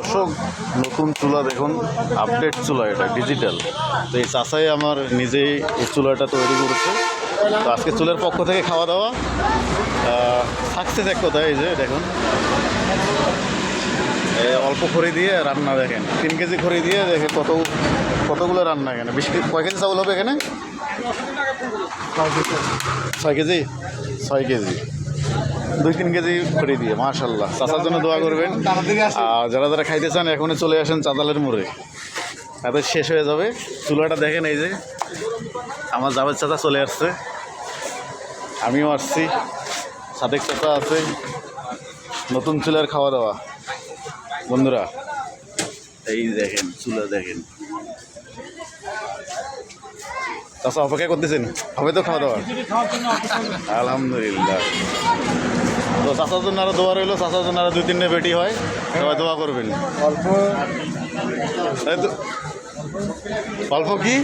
দর্শক, নতুন চুলা দেখুন, আপডেট চুলা, এটা ডিজিটাল। তো এই চাচাই আমার নিজেই এই চুলাটা তৈরি করেছে। তো আজকে চুলের পক্ষ থেকে খাওয়া দাওয়া সাকসেস এক কথায়। এই যে দেখুন, অল্প খড়ি দিয়ে রান্না দেখেন, 3 কেজি খড়ি দিয়ে দেখে কতগুলো রান্না এখানে। কয় কেজি চাউল হবে এখানে? 6 কেজি, 6 কেজি, 2-3 কেজি খড়ি দিয়ে। মাশাল্লাহ, চাচার জন্য দোয়া করবেন। আর যারা যারা খাইতে চান এখনই চলে আসেন চাঁদালের মোড়ে, তাদের শেষ হয়ে যাবে। চুলাটা দেখেন, এই যে আমার জাভেদ চাচা চলে আসছে, আমিও আসছি, সাদেক চাচা আছে। নতুন চুলার খাওয়া দাওয়া বন্ধুরা, এই দেখেন চুলা দেখেন। চাচা অপেক্ষা করতেছেন, হবে তো খাওয়া দাওয়া? আলহামদুলিল্লাহ। তো চাচার জন্য আরো দোয়া রইলো, চাচার জন্য আরো 2-3টে বেটি হয়, সবাই দোয়া করবেন। অল্প কি?